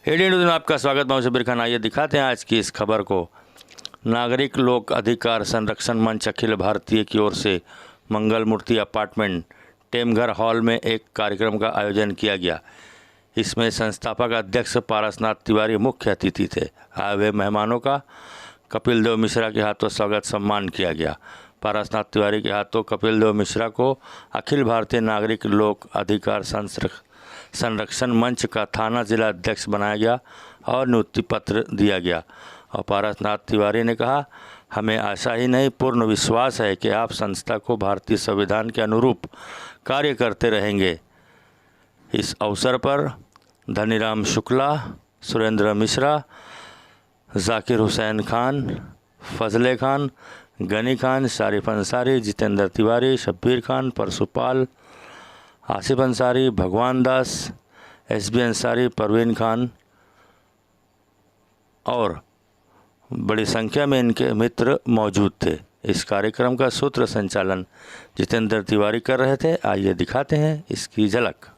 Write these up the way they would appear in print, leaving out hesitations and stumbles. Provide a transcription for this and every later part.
AD news में आपका स्वागत। मैं शबीर खान। आइए दिखाते हैं आज की इस खबर को। नागरिक लोक अधिकार संरक्षण मंच अखिल भारतीय की ओर से मंगल मूर्ति अपार्टमेंट टेमघर हॉल में एक कार्यक्रम का आयोजन किया गया। इसमें संस्थापक अध्यक्ष पारसनाथ तिवारी मुख्य अतिथि थे। आए हुए मेहमानों का कपिल देव मिश्रा के हाथों स्वागत सम्मान किया गया। पारसनाथ तिवारी के हाथों कपिल देव मिश्रा को अखिल भारतीय नागरिक लोक अधिकार संरक्षण मंच का थाना जिला अध्यक्ष बनाया गया और नियुक्ति पत्र दिया गया। और पारसनाथ तिवारी ने कहा, हमें आशा ही नहीं पूर्ण विश्वास है कि आप संस्था को भारतीय संविधान के अनुरूप कार्य करते रहेंगे। इस अवसर पर धनीराम शुक्ला, सुरेंद्र मिश्रा, जाकिर हुसैन खान, फजले खान, गनी खान, शारिफ अंसारी, जितेंद्र तिवारी, शब्बीर खान, परशुपाल, आसिफ अंसारी, भगवान दास, एसबी अंसारी, परवीन खान और बड़ी संख्या में इनके मित्र मौजूद थे। इस कार्यक्रम का सूत्र संचालन जितेंद्र तिवारी कर रहे थे। आइए दिखाते हैं इसकी झलक।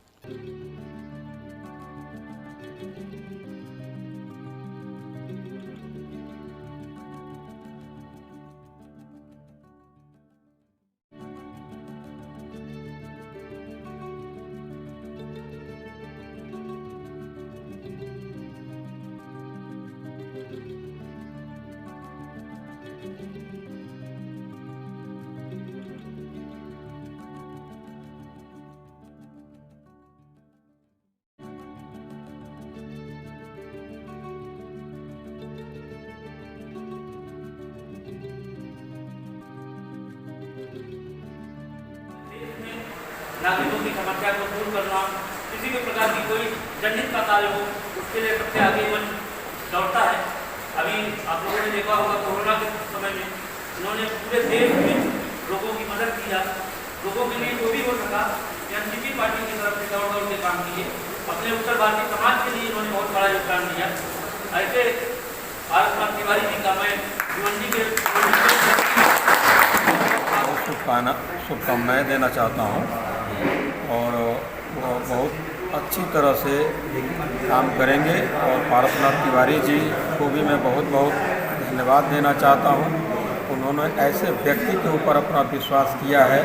नागरिकों की समस्या को दूर करना, किसी भी प्रकार की कोई जनहित का कार्य हो, उसके लिए सबसे आगे मंच दौड़ता है। अभी आप लोगों ने देखा होगा कोरोना के समय में उन्होंने पूरे देश में लोगों की मदद किया। लोगों के लिए जो भी हो सका एनसीपी पार्टी की तरफ से दौड़ दौड़ के काम किए। अपने उत्तर भारतीय समाज के लिए इन्होंने बहुत बड़ा योगदान दिया। ऐसे पारसनाथ तिवारी जी का मैं भिवंडी के शुभकामनाएँ देना चाहता हूँ और वो बहुत अच्छी तरह से काम करेंगे। और पारसनाथ तिवारी जी को भी मैं बहुत बहुत धन्यवाद देना चाहता हूँ। उन्होंने ऐसे व्यक्ति के ऊपर अपना विश्वास किया है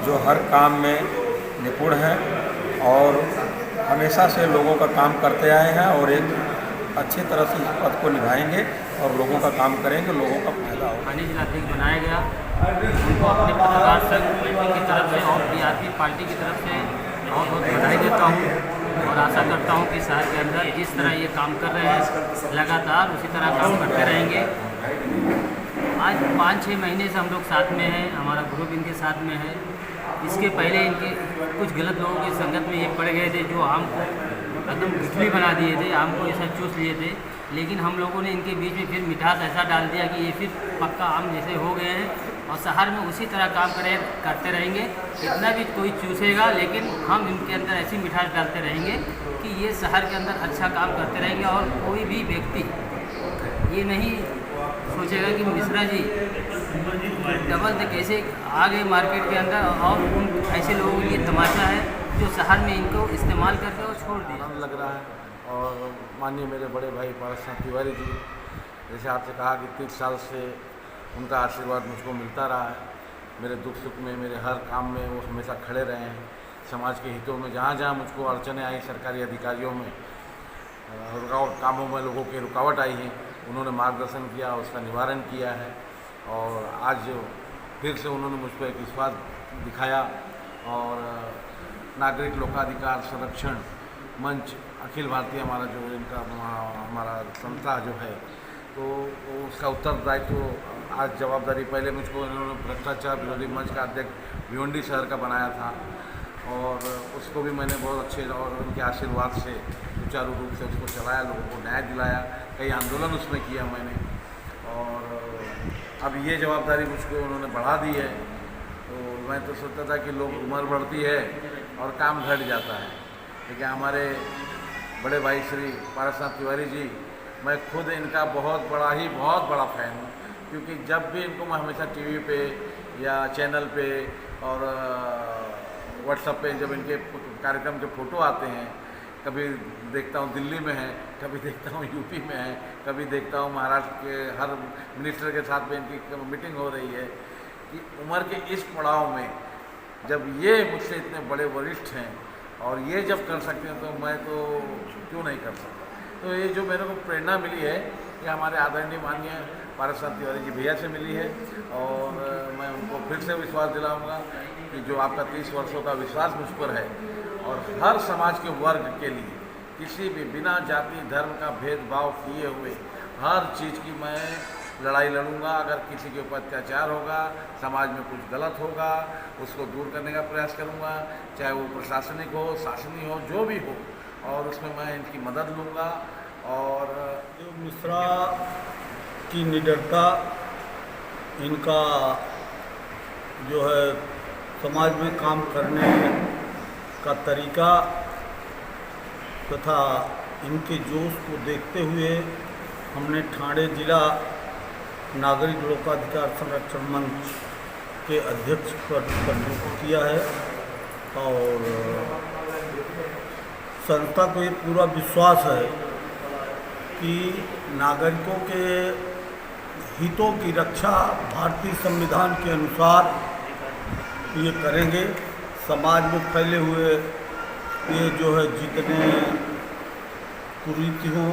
जो हर काम में निपुण है और हमेशा से लोगों का काम करते आए हैं और एक अच्छी तरह से इस पद को निभाएंगे और लोगों का काम करेंगे, लोगों का फायदा होगा। थाने जिलाध्यक्ष बनाया गया, उनको अपने पत्रकार संघ की तरफ से और बीआरपी पार्टी की तरफ से बहुत बहुत बधाई देता हूँ और आशा करता हूँ कि शहर के अंदर जिस तरह ये काम कर रहे हैं लगातार उसी तरह काम करते रहेंगे। आज 5-6 महीने से हम लोग साथ में हैं, हमारा ग्रुप इनके साथ में है। इसके पहले इनके कुछ गलत लोगों की संगत में ये पड़ गए थे जो आम को एकदम गिठली बना दिए थे, आम को ऐसा चूस लिए थे। लेकिन हम लोगों ने इनके बीच में फिर मिठास ऐसा डाल दिया कि ये फिर पक्का आम जैसे हो गए हैं और शहर में उसी तरह काम करते रहेंगे। इतना भी कोई चूसेगा लेकिन हम इनके अंदर ऐसी मिठास डालते रहेंगे कि ये शहर के अंदर अच्छा काम करते रहेंगे और कोई भी व्यक्ति ये नहीं सोचेगा कि मिश्रा जी डबल तो कैसे आ गए मार्केट के अंदर और उन ऐसे लोगों के लिए तमाशा है जो शहर में इनको इस्तेमाल करके और छोड़ दिया। लग रहा है और माननीय मेरे बड़े भाई पारसनाथ तिवारी जी, जैसे आपसे कहा कि 30 साल से उनका आशीर्वाद मुझको मिलता रहा है। मेरे दुख सुख में, मेरे हर काम में वो हमेशा खड़े रहे हैं। समाज के हितों में जहाँ जहाँ मुझको अड़चनें आई, सरकारी अधिकारियों में रुकावट, कामों में लोगों की रुकावट आई है, उन्होंने मार्गदर्शन किया, उसका निवारण किया है। और आज फिर से उन्होंने मुझ पर एक विश्वास दिखाया और नागरिक लोकाधिकार संरक्षण मंच अखिल भारतीय हमारा जो इनका हमारा संस्था जो है तो उसका उत्तरदायित्व आज जवाबदारी पहले मुझको इन्होंने भ्रष्टाचार विरोधी मंच का अध्यक्ष भिवंडी शहर का बनाया था और उसको भी मैंने बहुत अच्छे और उनके आशीर्वाद से सुचारू रूप से उसको चलाया, लोगों को न्याय दिलाया, कई आंदोलन उसमें किया मैंने। और अब ये जवाबदारी मुझको उन्होंने बढ़ा दी है तो मैं तो सोचता था कि लोग उम्र बढ़ती है और काम घट जाता है, लेकिन हमारे बड़े भाई श्री पारसनाथ तिवारी जी, मैं खुद इनका बहुत बड़ा फ़ैन हूँ क्योंकि जब भी इनको मैं हमेशा टीवी पे या चैनल पे और व्हाट्सएप पे जब इनके कार्यक्रम के फ़ोटो आते हैं कभी देखता हूँ दिल्ली में है, कभी देखता हूँ यूपी में है, कभी देखता हूँ महाराष्ट्र के हर मिनिस्टर के साथ में इनकी मीटिंग हो रही है कि उम्र के इस पड़ाव में जब ये मुझसे इतने बड़े वरिष्ठ हैं और ये जब कर सकते हैं तो मैं तो क्यों नहीं कर सकता। तो ये जो मेरे को प्रेरणा मिली है ये हमारे आदरणीय माननीय पारस साहब तिवारी जी भैया से मिली है और मैं उनको फिर से विश्वास दिलाऊंगा कि जो आपका 30 वर्षों का विश्वास मुझ पर है और हर समाज के वर्ग के लिए किसी भी बिना जाति धर्म का भेदभाव किए हुए हर चीज़ की मैं लड़ाई लड़ूंगा। अगर किसी के ऊपर अत्याचार होगा, समाज में कुछ गलत होगा, उसको दूर करने का प्रयास करूंगा, चाहे वो प्रशासनिक हो, शासनिक हो, जो भी हो, और उसमें मैं इनकी मदद लूँगा। और मिश्रा की निडरता, इनका जो है समाज में काम करने का तरीका तथा इनके जोश को देखते हुए हमने ठाणे जिला नागरिक लोकाधिकार संरक्षण मंच के अध्यक्ष पद पर नियुक्त किया है और संस्था को ये पूरा विश्वास है कि नागरिकों के हितों की रक्षा भारतीय संविधान के अनुसार ये करेंगे। समाज में फैले हुए ये जो है जितने कुरीतियों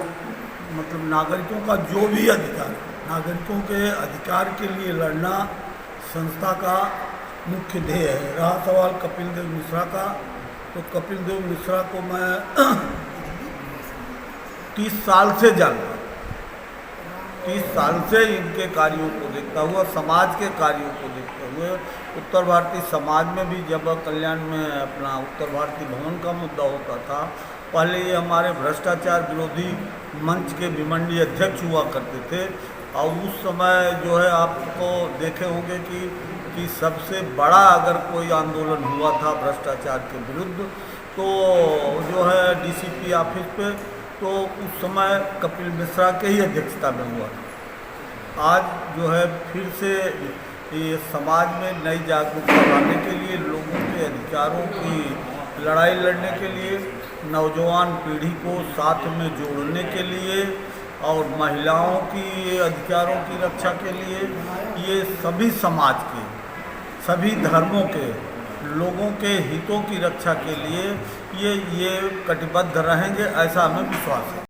मतलब नागरिकों का जो भी अधिकार, नागरिकों के अधिकार के लिए लड़ना संस्था का मुख्य ध्येय है। रहा सवाल कपिल देव मिश्रा का, तो कपिल देव मिश्रा को मैं 30 साल से जानता हूँ। 30 साल से इनके कार्यों को देखता हुआ, समाज के कार्यों को देखते हुए, उत्तर भारतीय समाज में भी जब कल्याण में अपना उत्तर भारतीय भवन का मुद्दा होता था, पहले ये हमारे भ्रष्टाचार विरोधी मंच के भिमंडी अध्यक्ष हुआ करते थे और उस समय जो है आपको देखे होंगे कि सबसे बड़ा अगर कोई आंदोलन हुआ था भ्रष्टाचार के विरुद्ध तो जो है डीसीपी ऑफिस पे, तो उस समय कपिल मिश्रा के ही अध्यक्षता में हुआ था। आज जो है फिर से ये समाज में नई जागरूकता लाने के लिए, लोगों के अधिकारों की लड़ाई लड़ने के लिए, नौजवान पीढ़ी को साथ में जोड़ने के लिए और महिलाओं की अधिकारों की रक्षा के लिए, ये सभी समाज के, सभी धर्मों के लोगों के हितों की रक्षा के लिए ये कटिबद्ध रहेंगे, ऐसा हमें विश्वास है।